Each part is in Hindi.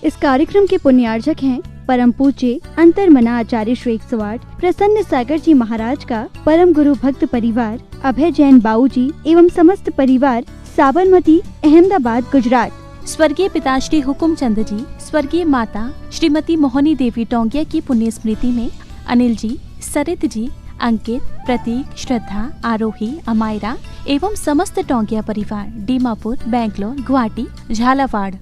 इस कार्यक्रम के पुण्यार्जक हैं परम पूज्य अंतर्मना आचार्य श्री 108 प्रसन्न सागर जी महाराज का परम गुरु भक्त परिवार, अभय जैन बाऊ जी एवं समस्त परिवार, साबरमती, अहमदाबाद, गुजरात। स्वर्गीय पिताश्री हुकुमचंद जी, स्वर्गीय माता श्रीमती मोहनी देवी टोंगिया की पुण्य स्मृति में अनिल जी, सरित जी, अंकित, प्रतीक, श्रद्धा, आरोही, अमायरा एवं समस्त टोंगिया परिवार, दीमापुर, बैंगलोर, गुवाहाटी, झालावाड़।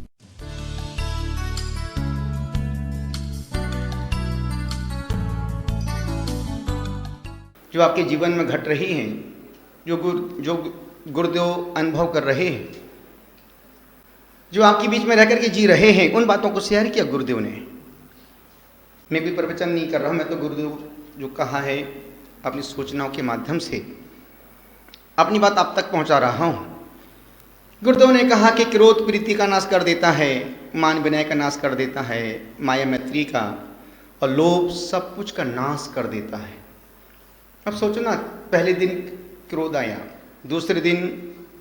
जो आपके जीवन में घट रही हैं, जो गुरुदेव अनुभव कर रहे हैं, जो आपके बीच में रह करके जी रहे हैं, उन बातों को शेयर किया गुरुदेव ने। मैं भी प्रवचन नहीं कर रहा हूं, मैं तो गुरुदेव जो कहा है अपनी सूचनाओं के माध्यम से अपनी बात आप तक पहुंचा रहा हूं। गुरुदेव ने कहा कि क्रोध प्रीति का नाश कर देता है, मान विनय का नाश कर देता है, माया मैत्री का, और लोभ सब कुछ का नाश कर देता है। अब सोचो ना, पहले दिन क्रोध आया, दूसरे दिन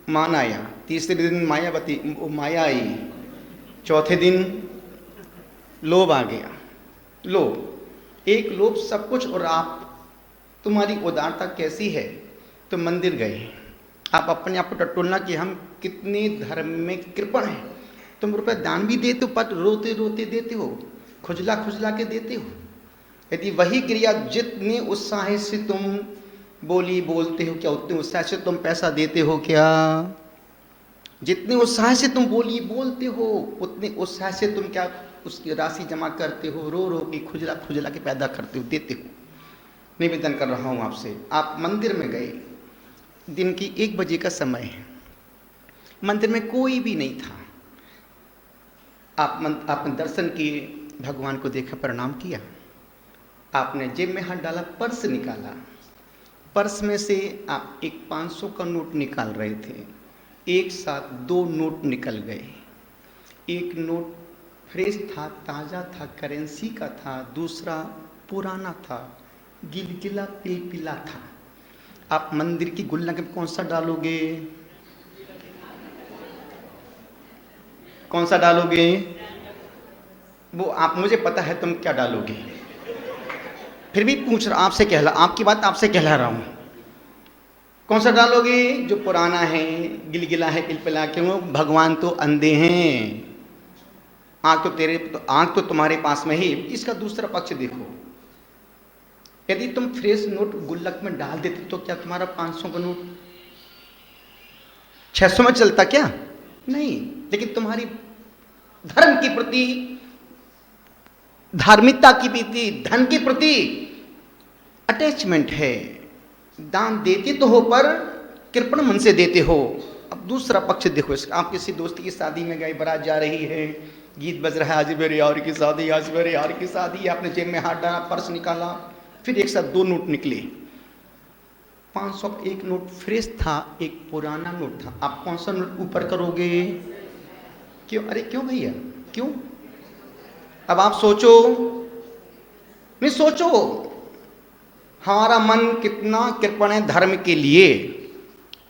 मान आया, तीसरे दिन माया आई, चौथे दिन लोभ आ गया। लोभ, एक लोभ सब कुछ। और आप, तुम्हारी उदारता कैसी है? तो मंदिर गए, आप अपने आप को टटोलना कि हम कितने धर्म में कृपण हैं। तुम रुपए दान भी देते हो, पर रोते रोते देते हो, खुजला खुजला के देते हो। यदि वही क्रिया जितने उत्साह से तुम बोली बोलते हो, क्या उतने उत्साह से तुम पैसा देते हो? क्या जितने उत्साह से तुम बोली बोलते हो, उतने उत्साह से तुम क्या उसकी राशि जमा करते हो? रो रो के खुजला खुजला के पैदा करते हो, देते हो। निवेदन कर रहा हूं आपसे, आप मंदिर में गए, दिन की 1 बजे का समय है, मंदिर में कोई भी नहीं था। आपने दर्शन किए, भगवान को देखा, प्रणाम किया, आपने जेब में हाथ डाला, पर्स निकाला, पर्स में से आप एक 500 का नोट निकाल रहे थे। एक साथ 2 नोट निकल गए। एक नोट फ्रेश था, ताज़ा था, करेंसी का था, दूसरा पुराना था, गिलगिला पिलपिला था। आप मंदिर की गुल्लक में कौन सा डालोगे? कौन सा डालोगे? वो आप, मुझे पता है तुम क्या डालोगे, फिर भी पूछ रहा, आपसे कहला, आपकी बात आपसे कहला रहा हूं। कौन सा डालोगे? जो पुराना है, गिलगिला है, पिलपिला। क्यों? भगवान तो अंधे हैं, आंख तो तुम्हारे पास में ही। इसका दूसरा पक्ष देखो, यदि तुम फ्रेश नोट गुल्लक में डाल देते तो क्या तुम्हारा 500 का नोट 600 में चलता? क्या नहीं। लेकिन तुम्हारी धर्म के प्रति, धार्मिकता के प्रति, धन के प्रति अटैचमेंट है। दान देते तो हो, पर कृपण मन से देते हो। अब दूसरा पक्ष देखो, आप किसी दोस्त की शादी में गए, बारात जा रही है, गीत बज रहा है, आज मेरे यार की शादी, आज मेरे यार की शादी। आपने जेब में हाथ डाला, पर्स निकाला, फिर एक साथ 2 नोट निकले। 500 का एक नोट फ्रेश था, एक पुराना नोट था। आप कौन सा नोट ऊपर करोगे? क्यों? अरे क्यों भैया, क्यों? अब आप सोचो, नहीं सोचो, हमारा मन कितना कृपण है धर्म के लिए।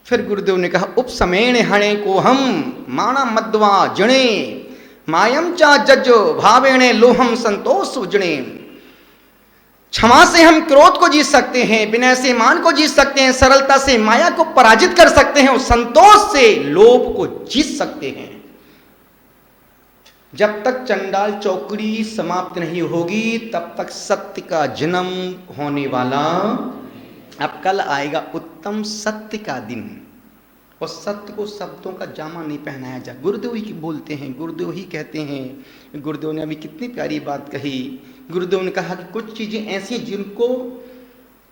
फिर गुरुदेव ने कहा, उपसमेण हणे को हम माणा मद्वा जणे मायम चा जज भावेणे लोहम संतोष उजणे। क्षमा से हम क्रोध को जीत सकते हैं, विनय से मान को जीत सकते हैं, सरलता से माया को पराजित कर सकते हैं, और संतोष से लोभ को जीत सकते हैं। जब तक चंडाल चौकड़ी समाप्त नहीं होगी, तब तक सत्य का जन्म होने वाला। अब कल आएगा उत्तम सत्य का दिन, और सत्य को शब्दों का जामा नहीं पहनाया जा। गुरुदेव ही बोलते हैं, गुरुदेव ही कहते हैं। गुरुदेव ने अभी कितनी प्यारी बात कही। गुरुदेव ने कहा कि कुछ चीजें ऐसी हैं जिनको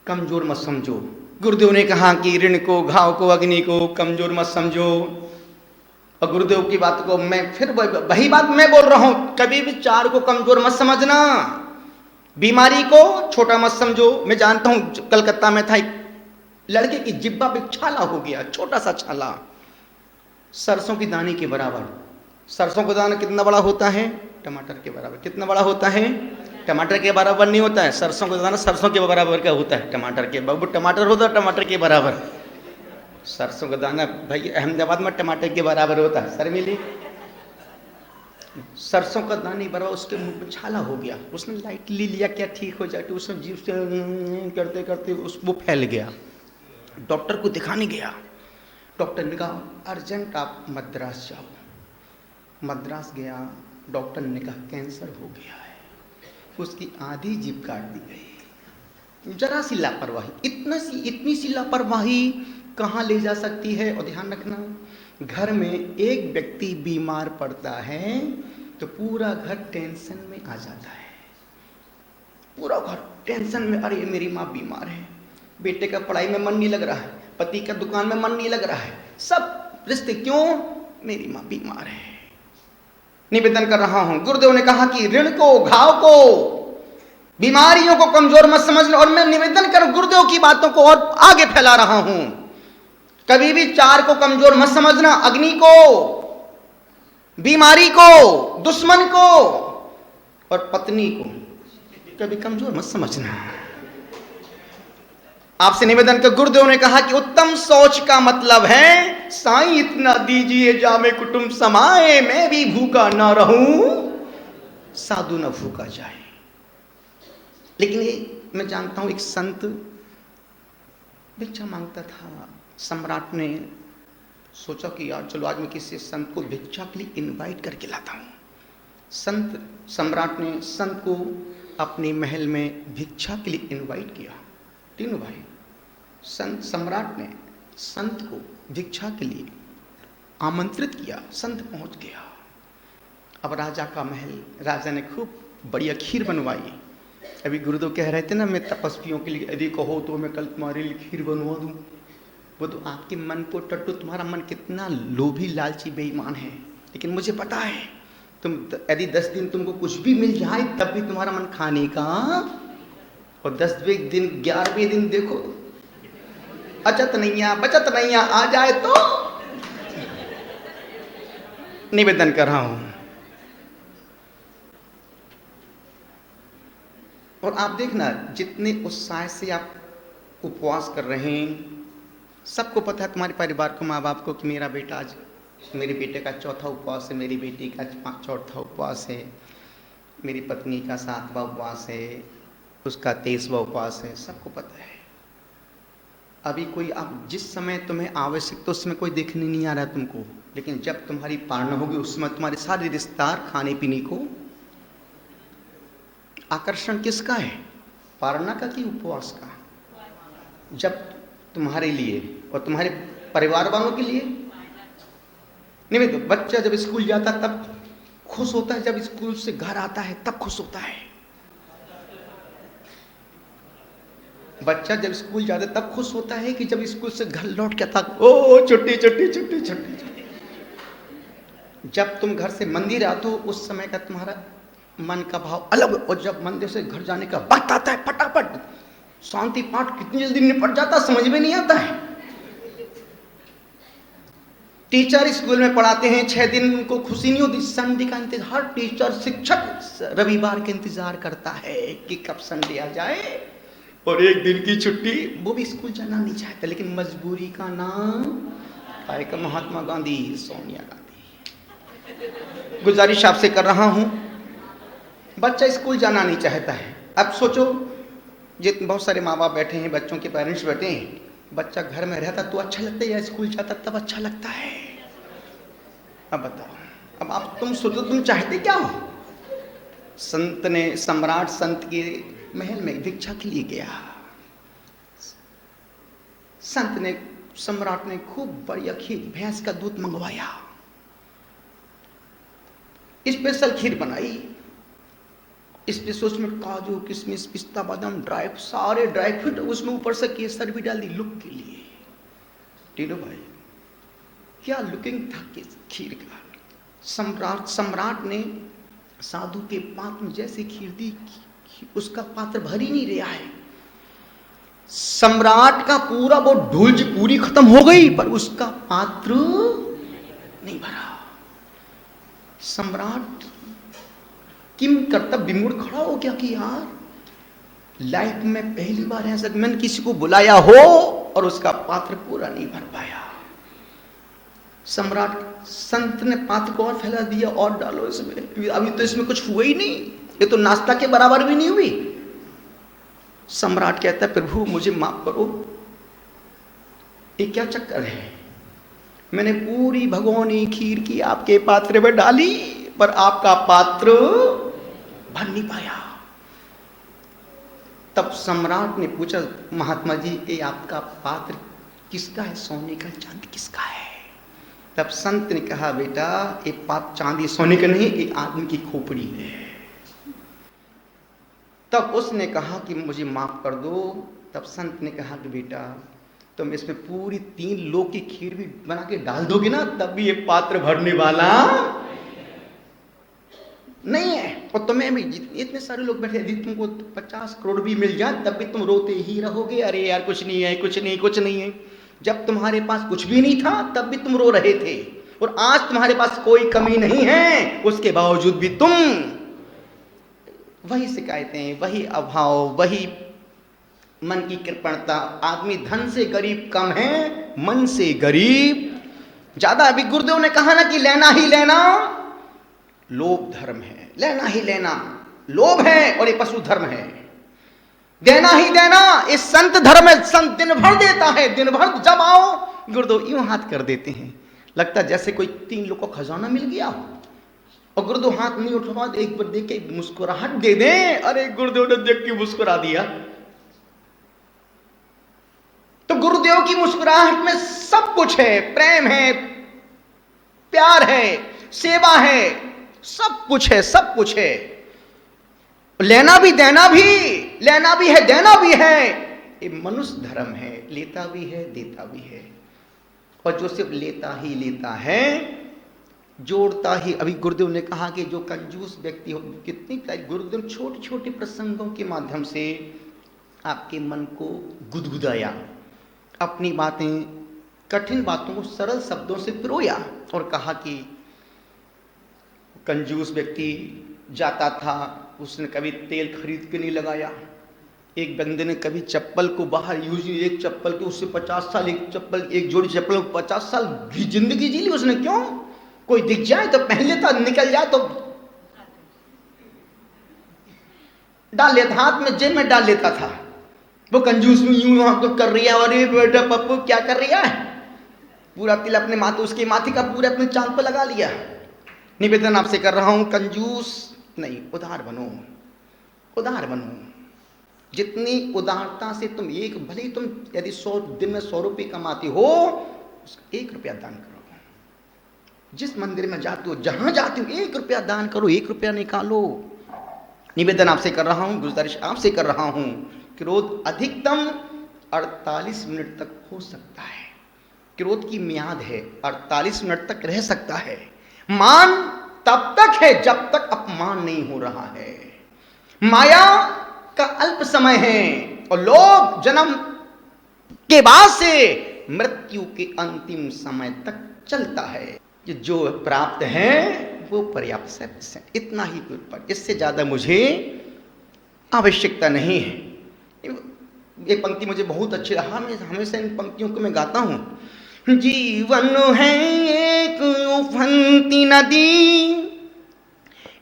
कमजोर मत समझो। गुरुदेव ने कहा कि ऋण को, घाव को, अग्नि को कमजोर मत समझो। और गुरुदेव की बात को मैं फिर वही बात मैं बोल रहा हूं, कभी भी चार को कमजोर मत समझना, बीमारी को छोटा मत समझो। मैं जानता हूं, कलकत्ता में था, एक लड़के की जिब्बा पे छाला हो गया, छोटा सा छाला, सरसों की दाने के बराबर। सरसों का दाना कितना बड़ा होता है? टमाटर के बराबर। कितना बड़ा होता है? टमाटर के बराबर नहीं होता है। सरसों का दाना सरसों के बराबर का होता है, टमाटर के बराबर। टमाटर होता है टमाटर के बराबर, सरसों का दाना भाई अहमदाबाद में टमाटर के बराबर होता है। सर मिली सरसों का दाने भरा, उसके मुंह में छाला हो गया। उसने लाइटली लिया क्या ठीक हो जाए, तो उसने जीभ से करते करते वो फैल गया। डॉक्टर को दिखाने गया। डॉक्टर ने कहा अर्जेंट आप मद्रास जाओ। मद्रास गया। डॉक्टर ने कहा कैंसर हो गया है। उसकी आधी जीभ काट दी गई। जरा सी लापरवाही, इतनी सी लापरवाही कहाँ ले जा सकती है। और ध्यान रखना, घर में एक व्यक्ति बीमार पड़ता है तो पूरा घर टेंशन में आ जाता है। पूरा घर टेंशन में, अरे मेरी माँ बीमार है, बेटे का पढ़ाई में मन नहीं लग रहा है, पति का दुकान में मन नहीं लग रहा है, सब रिश्ते, क्यों? मेरी माँ बीमार है। निवेदन कर रहा हूं, गुरुदेव ने कहा कि ऋण को, घाव को, बीमारियों को कमजोर मत समझना। और मैं निवेदन कर गुरुदेव की बातों को और आगे फैला रहा हूं, कभी भी चार को कमजोर मत समझना। अग्नि को, बीमारी को, दुश्मन को और पत्नी को कभी कमजोर मत समझना। आपसे निवेदन कर गुरुदेव ने कहा कि उत्तम सोच का मतलब है साईं इतना दीजिए जामे कुटुंब समाए, मैं भी भूखा ना रहूं साधु न भूखा जाए। लेकिन ये मैं जानता हूं, एक संत भिक्षा मांगता था। सम्राट ने सोचा कि यार चलो आज मैं किसी संत को भिक्षा के लिए इनवाइट करके लाता हूं। सम्राट ने संत को अपने महल में भिक्षा के लिए इनवाइट किया। तीनों भाई, सम्राट ने संत को भिक्षा के लिए आमंत्रित किया। संत पहुंच गया। अब राजा का महल, राजा ने खूब बढ़िया खीर बनवाई। अभी गुरुदेव कह रहे थे ना, मैं तपस्वियों के लिए यदि कहो तो मैं कल तुम्हारे लिए खीर बनवा दूं। वो तो आपके मन को टट्टू, तुम्हारा मन कितना लोभी, लालची, बेईमान है। लेकिन मुझे पता है तुम यदि 10 दिन तुमको कुछ भी मिल जाए तब भी तुम्हारा मन खाने का, और 10वें दिन 11वें दिन देखो अचत नैया बचत नैया आ जाए तो। निवेदन कर रहा हूं। और आप देखना, जितने उत्साह से आप उपवास कर रहे हैं, सबको पता है तुम्हारे परिवार को, माँ बाप को, कि मेरा बेटा आज, मेरे बेटे का चौथा उपवास है, मेरी बेटी का चौथा उपवास है, मेरी पत्नी का 7वां उपवास है, उसका 23वां उपवास है, सबको पता है। अभी कोई, आप जिस समय तुम्हें आवश्यक तो उसमें कोई देखने नहीं आ रहा है तुमको, लेकिन जब तुम्हारी पारणा होगी उस समय तुम्हारे सारे रिश्तेदार खाने पीने को। आकर्षण किसका है, पारणा का कि उपवास का? जब तुम्हारे लिए और तुम्हारे परिवार वालों के लिए नहीं। तो बच्चा जब स्कूल जाता है तब खुश होता है, जब स्कूल से घर आता है तब खुश होता है। बच्चा जब स्कूल जाता है तब खुश होता है कि जब स्कूल से घर लौट के आता, ओ छुट्टी छुट्टी छुट्टी छुट्टी। जब तुम घर से मंदिर आते हो उस समय का तुम्हारा मन का भाव अलग, और जब मंदिर से घर जाने का वक्त आता है फटाफट शांति पाठ कितनी जल्दी निपट जाता समझ में नहीं आता है। टीचर स्कूल में पढ़ाते हैं 6 दिन, उनको खुशी नहीं होती। संडे का इंतजार, हर टीचर शिक्षक रविवार का इंतजार करता है कि कब संडे आ जाए और एक दिन की छुट्टी। वो भी स्कूल जाना नहीं चाहता, लेकिन मजबूरी का नाम आएगा महात्मा गांधी, सोनिया गांधी। गुजारिश आपसे कर रहा हूं, बच्चा स्कूल जाना नहीं चाहता है। अब सोचो, जितने बहुत सारे माँ बाप बैठे हैं, बच्चों के पेरेंट्स बैठे हैं, बच्चा घर में रहता तो अच्छा लगता है या स्कूल जाता तब अच्छा लगता है? अब बताओ, अब आप तुम सोचो, तुम चाहते क्या हो? संत ने, सम्राट संत के महल में भिक्षा के लिए गया। संत ने, सम्राट ने खूब बढ़िया खीर, भैंस का दूध मंगवाया, स्पेशल खीर बनाई। स्पेशल उसमें काजू, किशमिश, पिस्ता, बादाम, सारे ड्राई फ्रूट, उसमें ऊपर से केसर भी डाल दी लुक के लिए। तीनों भाई, क्या लुकिंग था खीर का। सम्राट ने साधु के पात्र में जैसे खीर दी, उसका पात्र भर ही नहीं रहा है। सम्राट का पूरा वो ढूंढ पूरी खत्म हो गई, पर उसका पात्र नहीं भरा। सम्राट किम कर्तव्य विमूढ़ खड़ा हो गया कि यार लाइफ में पहली बार ऐसा मैंने किसी को बुलाया हो और उसका पात्र पूरा नहीं भर पाया। सम्राट संत ने पात्र को और फैला दिया, और डालो इसमें, अभी तो इसमें कुछ हुआ ही नहीं, ये तो नाश्ता के बराबर भी नहीं हुई। सम्राट कहता है प्रभु मुझे माफ करो, ये क्या चक्कर है, मैंने पूरी भगोनी खीर की आपके पात्र में डाली पर आपका पात्र भर नहीं पाया। तब सम्राट ने पूछा महात्मा जी ये आपका पात्र किसका है, सोने का चांदी किसका है? तब संत ने कहा बेटा ये पात्र चांदी सोने का नहीं, एक आदमी की खोपड़ी है। तब उसने कहा कि मुझे माफ कर दो। तब संत ने कहा कि बेटा तुम इसमें पूरी 3 लोग की खीर भी बना के डाल दोगे ना तब भी ये पात्र भरने वाला नहीं है। और तुम्हें भी इतने सारे लोग बैठे, यदि तुमको 50 करोड़ भी मिल जाए तब भी तुम रोते ही रहोगे, अरे यार कुछ नहीं है, कुछ नहीं, कुछ नहीं है। जब तुम्हारे पास कुछ भी नहीं था तब भी तुम रो रहे थे, और आज तुम्हारे पास कोई कमी नहीं है, उसके बावजूद भी तुम वही शिकायतें, वही अभाव, वही मन की कृपणता। आदमी धन से गरीब कम है, मन से गरीब ज्यादा। अभी गुरुदेव ने कहा ना कि लेना ही लेना लोभ धर्म है, लेना ही लेना लोभ है, और ये पशु धर्म है। देना ही देना ये संत धर्म है। संत दिन भर देता है, दिन भर जब आओ गुरुदेव यूं हाथ कर देते हैं, लगता है जैसे कोई 3 लोग को खजाना मिल गया हो। और गुरुदेव हाथ नहीं उठवा, एक बार देख के मुस्कुराहट दे दे, अरे गुरुदेव ने देख के मुस्कुरा दिया। तो गुरुदेव की मुस्कुराहट में सब कुछ है, प्रेम है, प्यार है, सेवा है, सब कुछ है, सब कुछ है। लेना भी देना भी, लेना भी है देना भी है, ये मनुष्य धर्म है। लेता भी है देता भी है। और जो सिर्फ लेता ही लेता है, जोड़ता ही। अभी गुरुदेव ने कहा कि जो कंजूस व्यक्ति हो, कितनी गुरुदेव छोटे छोटे प्रसंगों के माध्यम से आपके मन को गुदगुदाया, अपनी बातें, कठिन बातों को सरल शब्दों से पिरोया, और कहा कि कंजूस व्यक्ति जाता था, उसने कभी तेल खरीद के नहीं लगाया। एक बंदे ने कभी चप्पल को बाहर यूज, एक चप्पल के उससे 50 साल, एक जोड़ी चप्पल 50 साल जिंदगी जी ली उसने। क्यों? कोई दिख जाए तो पहन लेता, निकल जाए तो डाल लेता, हाथ में जेब में डाल लेता था। वो कंजूस में यूं वहां तो कर रही है, अरे बेटा पप्पू क्या कर रही है, पूरा तिल अपने माथे, उसके माथे का पूरे अपने चांद पर लगा लिया। निवेदन आपसे कर रहा हूं, कंजूस नहीं, उदार बनो, उदार बनो। जितनी उदारता से तुम भले ही तुम यदि 100 दिन में 100 रुपये कमाते हो, 1 रुपया दान करो। जिस मंदिर में जाते हो, जहां जाते हो, 1 रुपया दान करो, 1 रुपया निकालो। निवेदन आपसे कर रहा हूं, गुजारिश आपसे कर रहा हूं, क्रोध अधिकतम 48 मिनट तक हो सकता है। क्रोध की मियाद है, 48 मिनट तक रह सकता है। मान तब तक है जब तक अपमान नहीं हो रहा है। माया का अल्प समय है, और लोभ जन्म के बाद से मृत्यु के अंतिम समय तक चलता है। जो प्राप्त है वो पर्याप्त है, इतना ही, इससे ज्यादा मुझे आवश्यकता नहीं है। ये पंक्ति मुझे बहुत अच्छी रहा, मैं हमेशा इन पंक्तियों को मैं गाता हूं। जीवन है एक उफनती नदी,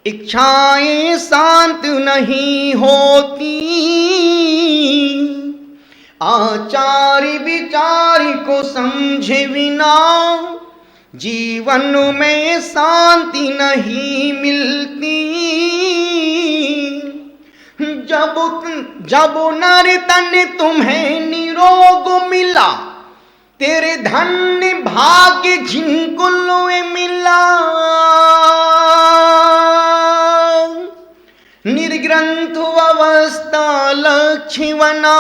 इच्छाएं शांत नहीं होती, आचार विचार को समझे बिना जीवन में शांति नहीं मिलती। जब नर तन तुम्हें निरोग मिला, तेरे धन्य भाग्य जिनको लोए मिला। निर्ग्रंथ अवस्था लक्ष्य बना,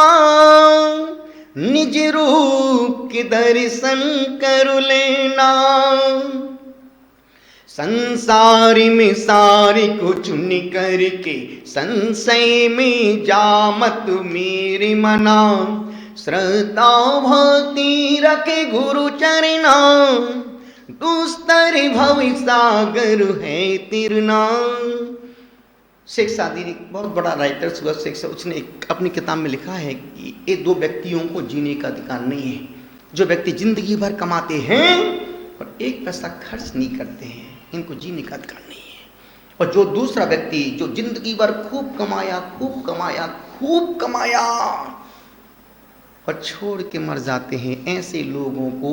निज रूप के दर्शन कर लेना। संसार में सारी को चुन करके, संशय में जा मत मेरे मना। श्रद्धा भक्ति रखे गुरु चरना, दुस्तर भव सागर है तिरना। शेख सादी ने, बहुत बड़ा राइटर सूरज शेख, उसने अपनी किताब में लिखा है कि ये 2 व्यक्तियों को जीने का अधिकार नहीं है। जो व्यक्ति जिंदगी भर कमाते हैं और एक पैसा खर्च नहीं करते हैं, इनको जीने का अधिकार नहीं है। और जो दूसरा व्यक्ति जो जिंदगी भर खूब कमाया और छोड़ के मर जाते हैं, ऐसे लोगों को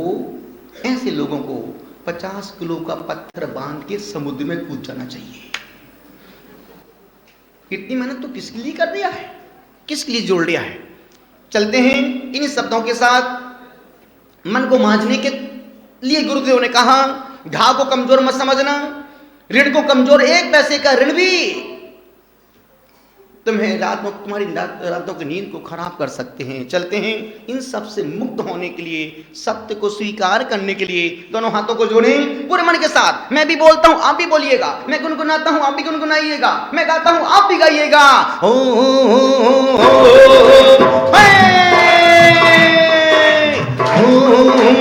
50 किलो का पत्थर बांध के समुद्र में कूद जाना चाहिए। इतनी मेहनत तो किसके लिए कर दिया है, किसके लिए जोड़ लिया है। चलते हैं इन शब्दों के साथ। मन को मांझने के लिए गुरुदेव ने कहा, घाव को कमजोर मत समझना, ऋण को कमजोर, एक पैसे का ऋण भी तुम्हें तुम्हारी रातों की नींद को खराब कर सकते हैं। चलते हैं इन सब से मुक्त होने के लिए, सत्य को स्वीकार करने के लिए दोनों हाथों को जोड़ें पूरे मन के साथ। मैं भी बोलता हूं, आप भी बोलिएगा, मैं गुनगुनाता हूं, आप भी गुनगुनाइएगा, मैं गाता हूं, आप भी गाइएगा। ओम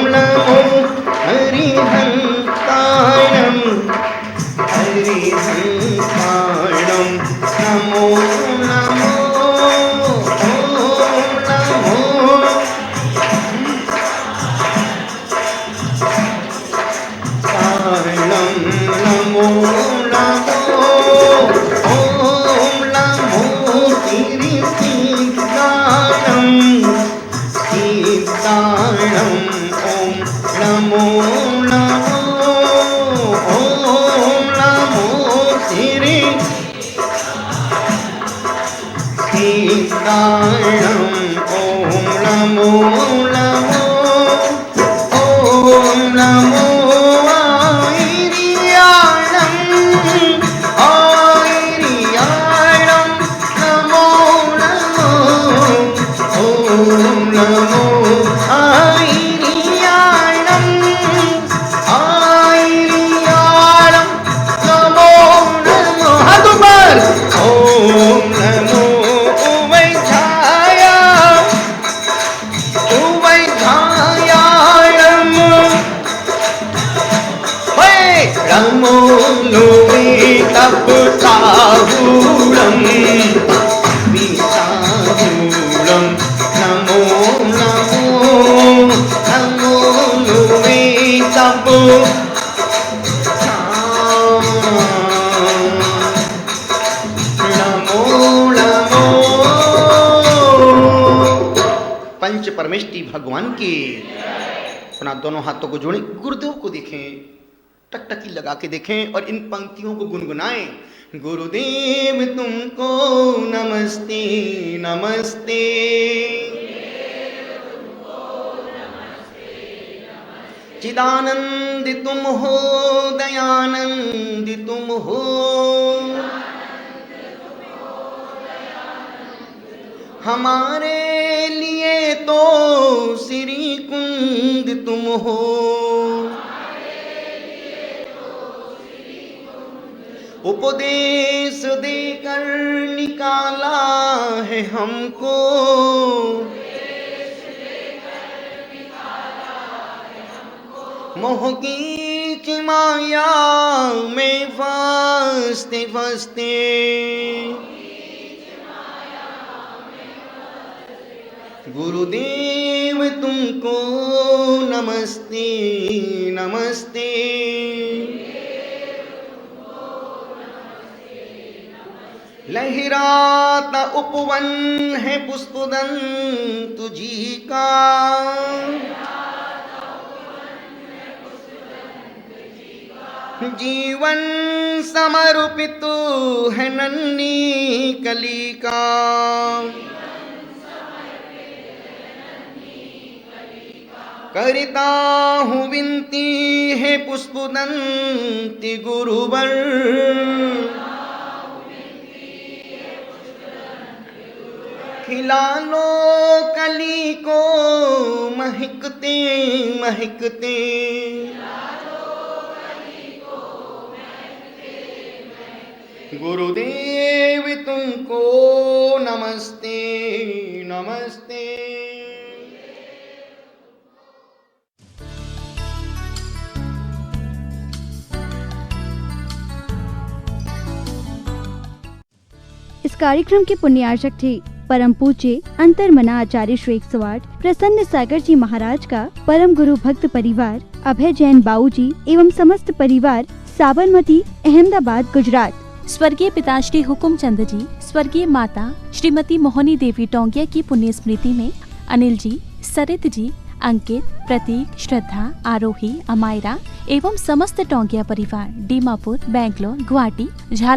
नमो हरिहंतायम हरिहंतायम नमो नमो ओम नमो तायम नमो नमो ओम नमो सीतायम सीतायम ओम नमो नमो ओम नमो सीतायम ओम नमो नमो ओम नमो आयरियाणम नमो नमो ओम नमो आयरियाणम नमो नमो। हाथ ऊपर। ओम नमो नमो लोवे तप साहूरम विसाहूरम नमो नमो नमो लोवे तप नमो नमो। पंच परमेष्टि भगवान की। अपना दोनों हाथों को जोड़ें, गुरुदेव को देखें, टकटकी लगा के देखें और इन पंक्तियों को गुनगुनाएं। गुरुदेव तुमको नमस्ते नमस्ते, चिदानंद तुम हो, दयानंद तुम हो, हमारे लिए तो श्री कुंद तुम हो, उपदेश देकर निकाला है हमको, मोह की माया में फंसते फंसते, गुरुदेव तुमको नमस्ते नमस्ते। लहराता उपवन है पुष्पदंत जी का, जीवन समर्पित है नन्ही कली का, करता हूँ विनती है पुष्पदंत गुरुवर, खिला लो कली को महकते महकते, गुरुदेव तुमको नमस्ते नमस्ते। इस कार्यक्रम के पुण्यार्चक थे परम पूज्य अंतर्मना आचार्य श्री 108 प्रसन्न सागर जी महाराज का परम गुरु भक्त परिवार अभय जैन बाबूजी एवं समस्त परिवार साबरमती, अहमदाबाद, गुजरात। स्वर्गीय पिताश्री हुकुमचंद जी, स्वर्गीय माता श्रीमती मोहनी देवी टोंगिया की पुण्य स्मृति में अनिल जी, सरित जी, अंकित, प्रतीक, श्रद्धा, आरोही, अमायरा एवं समस्त टोंगिया परिवार, दीमापुर, बैंगलोर, गुवाहाटी, झाल